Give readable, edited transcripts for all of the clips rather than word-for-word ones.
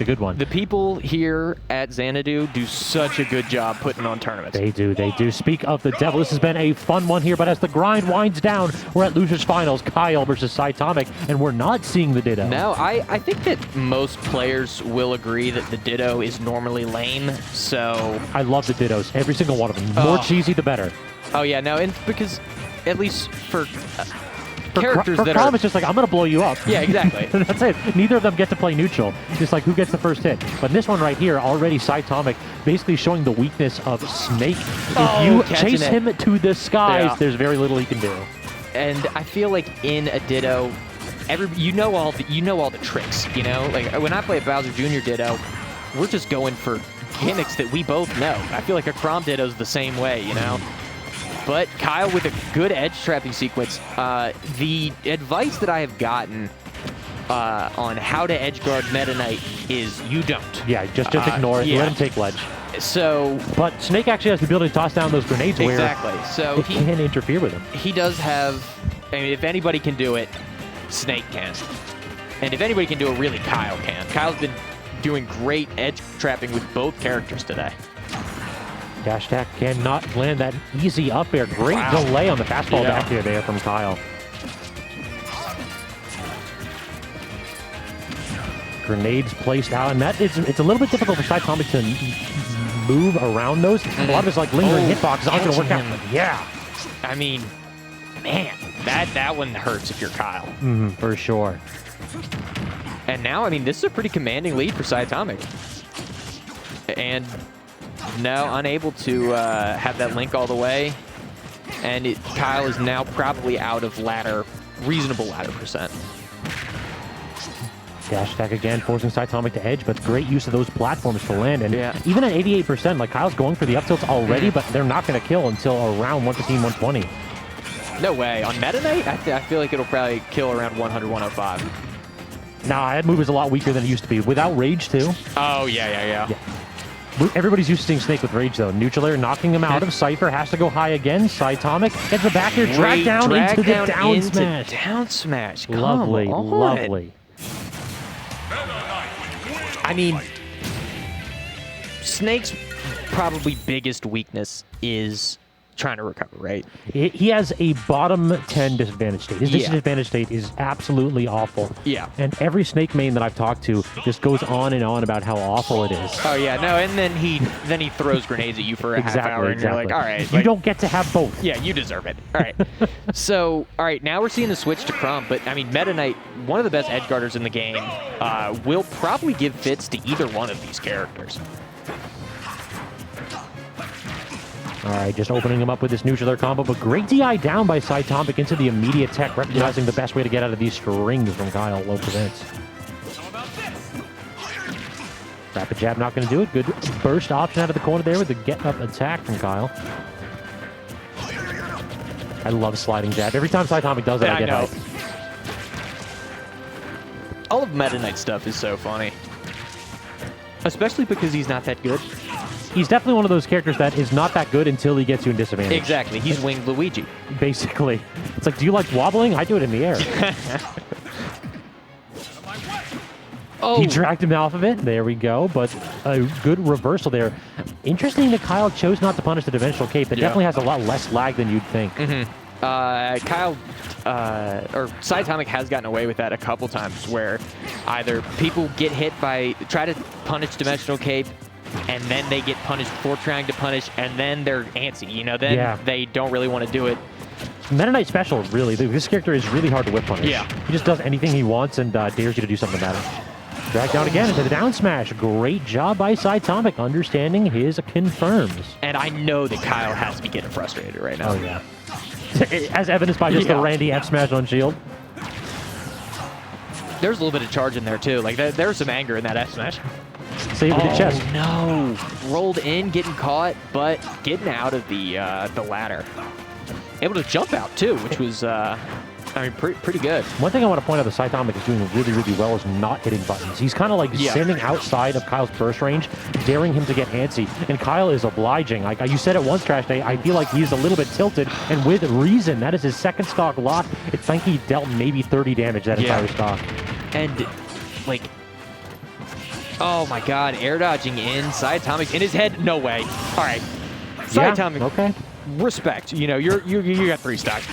A good one. The people here at Xanadu do such a good job putting on tournaments. They do, they do. Speak of the devil, this has been a fun one here, but as the grind winds down, we're at Losers Finals, Kyle versus Siatomic, and we're not seeing the Ditto. No, I think that most players will agree that the Ditto is normally lame, so... I love the Dittos, every single one of them. The more cheesy, the better. Oh yeah, no, and because, at least for... characters that Chrom are... is just like, I'm going to blow you up. Yeah, exactly. That's it. Neither of them get to play neutral. Just like, who gets the first hit? But this one right here, already Siatomic basically showing the weakness of Snake. If you chase him to the skies, there's very little he can do. And I feel like in a Ditto, you know all the tricks, you know? Like, when I play a Bowser Jr. Ditto, we're just going for gimmicks that we both know. I feel like a Chrom Ditto's the same way, you know? But Kyle with a good edge trapping sequence. The advice that I have gotten on how to edge guard Meta Knight is you don't. Yeah, just ignore it. Let him take ledge. So, but Snake actually has the ability to toss down those grenades exactly. where so he can't interfere with him. He does have. I mean, if anybody can do it, Snake can. And if anybody can do it, really, Kyle can. Kyle's been doing great edge trapping with both characters today. Dash attack cannot land that easy up air. Great delay on the fastball back here there from Kyle. Grenades placed out, and it's a little bit difficult for Siatomic to move around those. A lot of his like lingering hitboxes aren't going to work out. Yeah. I mean, man, that one hurts if you're Kyle. For sure. And now, I mean, this is a pretty commanding lead for Siatomic. And no, unable to have that link all the way. And Kyle is now probably out of reasonable ladder percent. Dash attack again, forcing Siatomic to edge, but great use of those platforms to land. And even at 88%, like Kyle's going for the up tilts already, but they're not going to kill until around 115, 120. No way. On Meta Knight, I feel like it'll probably kill around 100, 105. Nah, that move is a lot weaker than it used to be. Without Rage, too. Oh, yeah. Everybody's used to seeing Snake with Rage, though. Neutral air knocking him out of Cypher. Has to go high again. Siatomic gets the back air. Drag down into the down smash. Down smash. Lovely, lovely. I mean, Snake's probably biggest weakness is trying to recover, right? He has a bottom 10 disadvantage state. His disadvantage state is absolutely awful. Yeah. And every Snake main that I've talked to just goes on and on about how awful it is. Oh yeah, no, and then he throws grenades at you for a half hour, and you're like, all right. You don't get to have both. Yeah, you deserve it. All right. So, all right, now we're seeing the switch to Chrom, but I mean, Meta Knight, one of the best edge guarders in the game, will probably give fits to either one of these characters. All right, just opening him up with this neutral air combo, but great DI down by Siatomic into the immediate tech, recognizing the best way to get out of these strings from Kyle. Low prevents. Rapid jab not going to do it. Good burst option out of the corner there with the get-up attack from Kyle. I love sliding jab. Every time Siatomic does it, I get hyped. All of Meta Knight stuff is so funny. Especially because he's not that good. He's definitely one of those characters that is not that good until he gets you in disadvantage. Exactly. He's Winged Luigi. Basically. It's like, do you like wobbling? I do it in the air. He dragged him off of it. There we go. But a good reversal there. Interesting that Kyle chose not to punish the dimensional cape. It definitely has a lot less lag than you'd think. Kyle, or Siatomic has gotten away with that a couple times where either people get hit by, try to punish dimensional cape, and then they get punished before trying to punish, and then they're antsy, you know, then they don't really want to do it. Meta Knight special, really. This character is really hard to whip punish. Yeah. He just does anything he wants and dares you to do something about it. Drag down again into the down smash. Great job by Siatomic, understanding his confirms. And I know that Kyle has to be getting frustrated right now. Oh, yeah. As evidenced by just the Randy F smash on shield. There's a little bit of charge in there, too. Like, there's some anger in that F smash. Save with the chest. No. Rolled in, getting caught, but getting out of the ladder. Able to jump out, too, which was, I mean, pretty good. One thing I want to point out that Siatomic is doing really, really well is not hitting buttons. He's kind of like standing outside of Kyle's burst range, daring him to get antsy. And Kyle is obliging. Like you said it once, Trash Day, I feel like he's a little bit tilted, and with reason. That is his second stock lock. I think he dealt maybe 30 damage that entire stock. And, like, Oh my God, air dodging in, Siatomic in his head, no way. All right, Siatomic, Yeah, okay. respect, you know, you got 3 stocks.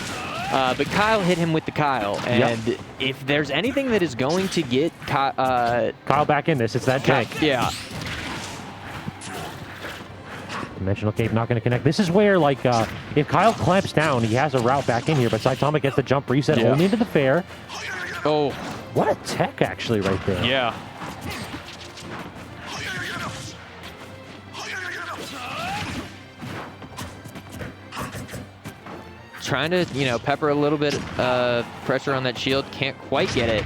But Kyle hit him with the Kyle, and if there's anything that is going to get Kyle back in this, it's that jank. Yeah. Dimensional Cape not going to connect. This is where, like, if Kyle clamps down, he has a route back in here, but Siatomic gets the jump reset only into the fair. Oh. What a tech, actually, right there. Yeah. Trying to, you know, pepper a little bit pressure on that shield. Can't quite get it.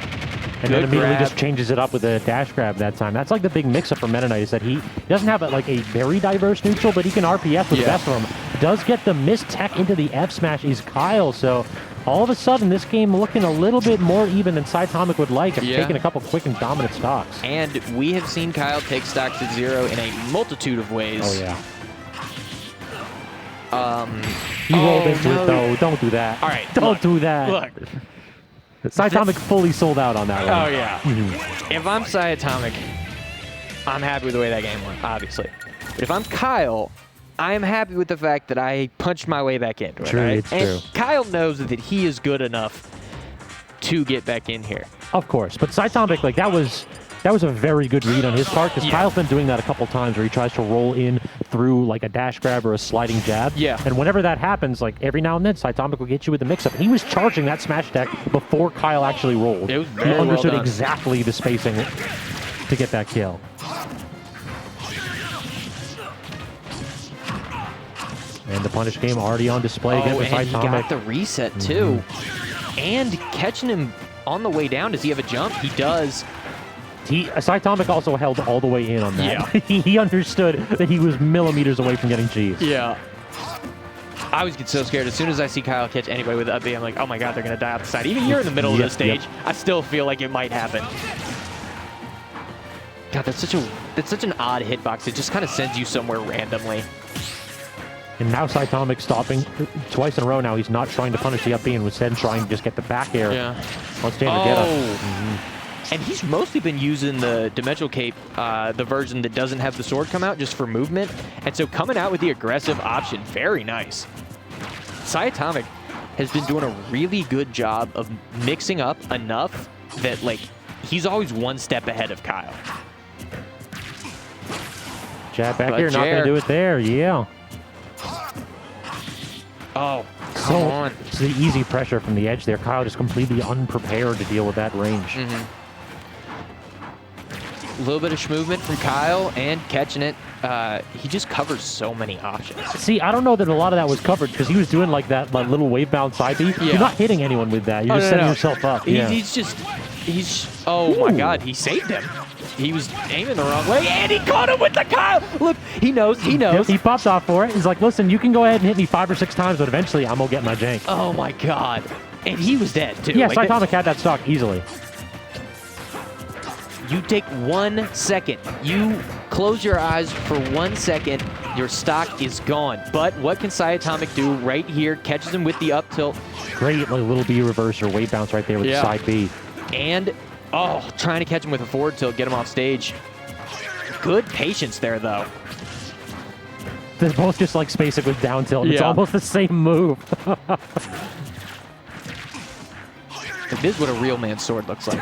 And then immediately just changes it up with a dash grab that time. That's like the big mix-up for Meta Knight, is that he doesn't have like a very diverse neutral, but he can RPS with the best of them. Does get the missed tech into the F smash is Kyle, so all of a sudden this game looking a little bit more even than Siatomic would like, and taking a couple quick and dominant stocks. And we have seen Kyle take stocks at 0 in a multitude of ways. Oh, yeah. He rolled into it, though. Don't do that. All right. Don't do that. Look. Siatomic fully sold out on that one. Oh, yeah. If I'm Siatomic, I'm happy with the way that game went, obviously. But if I'm Kyle, I am happy with the fact that I punched my way back into it. True, right? it's true. Kyle knows that he is good enough to get back in here. Of course. But Siatomic, like, that was a very good read on his part, because Kyle's been doing that a couple times where he tries to roll in through like a dash grab or a sliding jab. Yeah. And whenever that happens, like every now and then, Siatomic will get you with the mix-up. He was charging that smash deck before Kyle actually rolled. It was He very understood well done. exactly the spacing to get that kill. And the punish game already on display again with and Siatomic. he got the reset too. And catching him on the way down. Does he have a jump? He does. Siatomic also held all the way in on that. Yeah. He understood that he was millimeters away from getting cheese. Yeah. I always get so scared. As soon as I see Kyle catch anybody with up B, I'm like, oh my God, they're going to die off the side. Even here in the middle of the stage, I still feel like it might happen. God, that's such an odd hitbox. It just kind of sends you somewhere randomly. And now Siatomic stopping twice in a row now. He's not trying to punish the up B and instead trying to just get the back air. On stand to get him. And he's mostly been using the Dimensional Cape, the version that doesn't have the sword come out, just for movement. And so coming out with the aggressive option, very nice. Siatomic has been doing a really good job of mixing up enough that, like, he's always one step ahead of Kyle. Jab back here, not going to do it there. Yeah. Oh, come on. It's the easy pressure from the edge there. Kyle just completely unprepared to deal with that range. A little bit of movement from Kyle and catching it. He just covers so many options. See, I don't know that a lot of that was covered because he was doing like that little wave bound side B. You're not hitting anyone with that. You're just setting yourself up. Oh my God, he saved him. He was aiming the wrong way, and he caught him with the Kyle. Look, he knows. Yep, he popped off for it. He's like, listen, you can go ahead and hit me 5 or 6 times, but eventually I'm going to get my jank. Oh my God. And he was dead, too. Yeah, like, Siatomic had that stock easily. You take 1 second. You close your eyes for 1 second. Your stock is gone. But what can Siatomic do right here? Catches him with the up tilt. Great like, little B reverse or wave bounce right there with the side B. And, trying to catch him with a forward tilt, get him off stage. Good patience there, though. They're both just like spacing with down tilt. It's almost the same move. This is what a real man's sword looks like.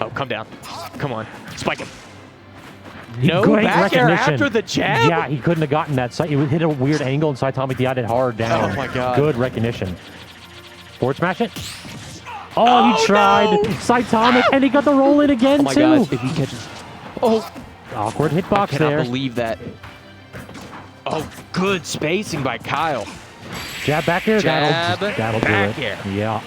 Oh, come down. Come on. Spike him. No back air after the jab? Yeah, he couldn't have gotten that. It would hit a weird angle, and Siatomic DI'd it hard down. Oh, my God. Good recognition. Forward smash it. Oh, he tried. No. Siatomic, and he got the roll in again, too. Oh, my God. If he catches... Oh. Awkward hitbox there. I cannot believe that. Oh, good spacing by Kyle. Jab back here. Jab that'll back do it. here. Yeah.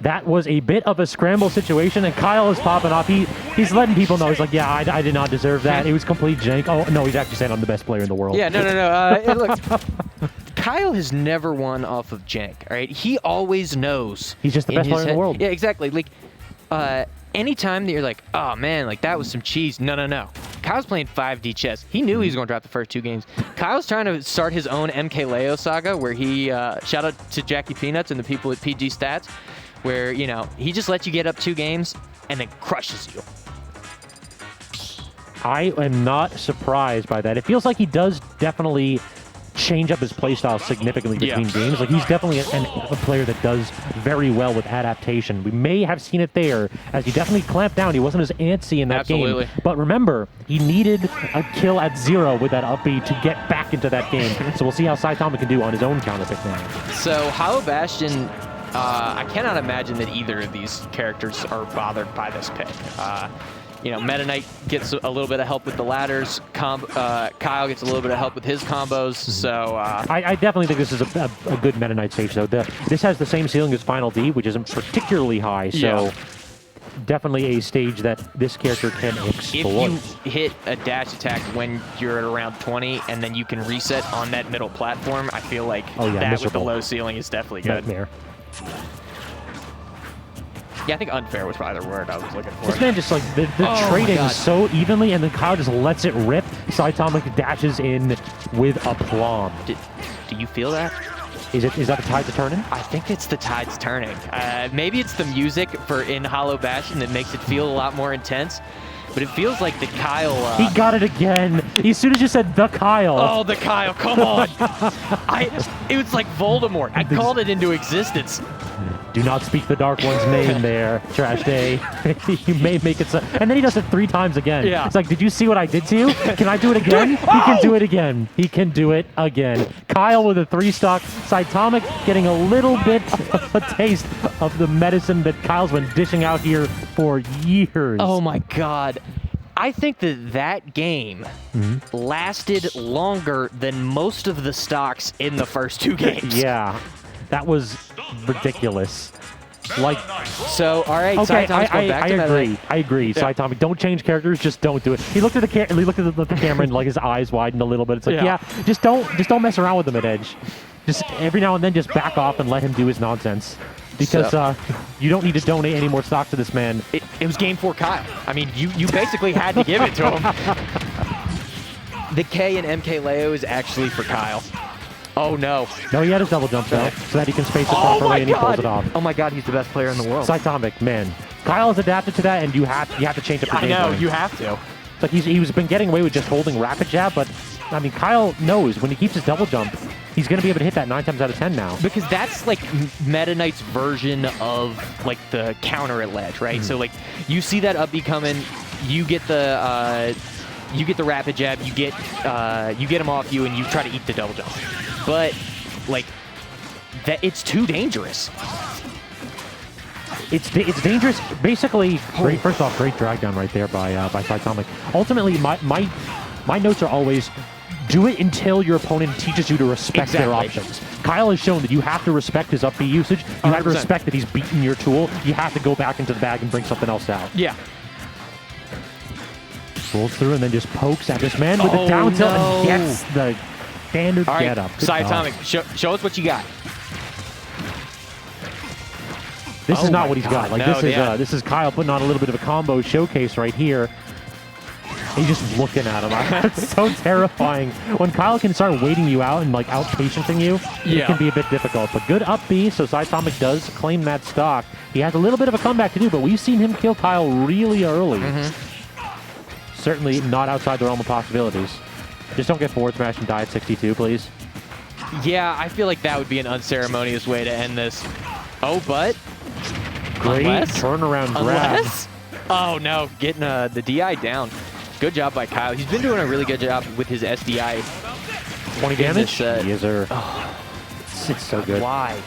That was a bit of a scramble situation, and Kyle is popping off. He's letting people know. He's like, yeah, I did not deserve that. It was complete jank. Oh, no, he's actually saying I'm the best player in the world. Yeah, no. Look, Kyle has never won off of jank, all right? He always knows. He's just the best player in the world. Yeah, exactly. Like, anytime that you're like, oh, man, like, that was some cheese. No. Kyle's playing 5D chess. He knew he was going to drop the first 2 games. Kyle's trying to start his own MK Leo saga where he, shout out to Jackie Peanuts and the people at PG Stats, where, you know, he just lets you get up 2 games and then crushes you. I am not surprised by that. It feels like he does definitely change up his playstyle significantly between games. Like, he's definitely a player that does very well with adaptation. We may have seen it there, as he definitely clamped down. He wasn't as antsy in that game. But remember, he needed a kill at 0 with that up B to get back into that game. So we'll see how Siatomic can do on his own counter pick now. So Hollow Bastion, I cannot imagine that either of these characters are bothered by this pick. You know, Meta Knight gets a little bit of help with the ladders. Kyle gets a little bit of help with his combos. So I definitely think this is a good Meta Knight stage, though. This has the same ceiling as Final D, which isn't particularly high. So definitely a stage that this character can exploit. If you hit a dash attack when you're at around 20, and then you can reset on that middle platform, I feel like that with the low ceiling is definitely good. Nightmare. Yeah, I think unfair was probably the word I was looking for. This man just, like, the trading is so evenly, and then Kyle just lets it rip. Siatomic dashes in with aplomb. Do you feel that? Is that the tides turning? I think it's the tides turning. Maybe it's the music in Hollow Bastion that makes it feel a lot more intense. But it feels like the Kyle... he got it again. As soon as you said the Kyle. Oh, the Kyle, come on. It was like Voldemort. I called it into existence. Do not speak the Dark One's name there, Trash Day. You may make it so. And then he does it 3 times again. Yeah. It's like, did you see what I did to you? Can I do it again? He can do it again. He can do it again. Kyle with a 3-stock. Siatomic getting a little bit of a taste of the medicine that Kyle's been dishing out here for years. Oh my God. I think that game lasted longer than most of the stocks in the first 2 games. Yeah. That was ridiculous. Like, so, all right, okay, I agree. I agree. Yeah. Siatomic, don't change characters. Just don't do it. He looked at the camera and like his eyes widened a little bit. It's like, yeah, just don't mess around with him at edge. Just every now and then, just back off and let him do his nonsense. Because you don't need to donate any more stock to this man. It was game 4 Kyle. I mean, you basically had to give it to him. The K in MK Leo is actually for Kyle. Oh, no. No, he had his double jump, though, so that he can space it properly and he pulls it off. Oh, my God, he's the best player in the world. Siatomic, man. Kyle has adapted to that, and you have to change up your game. I know, you have to. Like, he's been getting away with just holding rapid jab, but, I mean, Kyle knows when he keeps his double jump, he's going to be able to hit that 9 times out of 10 now. Because that's, like, Meta Knight's version of, like, the counter at ledge, right? So, like, you see that up B coming, you get the rapid jab, you get him off you, and you try to eat the double jump. But, like, it's too dangerous. It's dangerous. Basically, first off, great drag down right there by Siatomic. Ultimately, my notes are always, do it until your opponent teaches you to respect their options. Kyle has shown that you have to respect his up B usage. You have to respect that he's beaten your tool. You have to go back into the bag and bring something else out. Yeah. Rolls through and then just pokes at this man with a down tilt and gets the standard get up. Siatomic, show us what you got. This is not what he's got. Like, this is Kyle putting on a little bit of a combo showcase right here. He's just looking at him. It's so terrifying. When Kyle can start waiting you out and, like, out-patienting you, it can be a bit difficult. But good up B, so Siatomic does claim that stock. He has a little bit of a comeback to do, but we've seen him kill Kyle really early. Certainly not outside the realm of possibilities. Just don't get forward smash and die at 62, please. Yeah, I feel like that would be an unceremonious way to end this. Oh, but... Great turnaround grab. Oh, no. Getting the DI down. Good job by Kyle. He's been doing a really good job with his SDI. 20 damage? Yes, sir. It's so good. Why?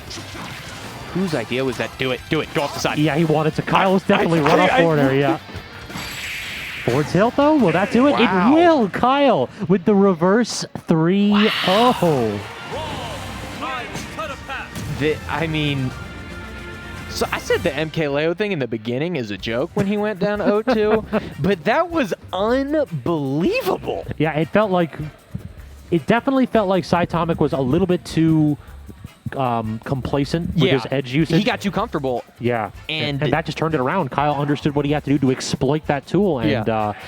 Whose idea was that? Do it. Do it. Go off the side. Yeah, he wanted to. Kyle was definitely run off forward there, yeah. Forward tilt, though? Will that do it? Wow. It will! Kyle with the reverse 3-0. I mean... So I said the MK Leo thing in the beginning is a joke when he went down 0-2, but that was unbelievable. Yeah, it definitely felt like Siatomic was a little bit too complacent with his edge usage. He got too comfortable. Yeah, and that just turned it around. Kyle understood what he had to do to exploit that tool, and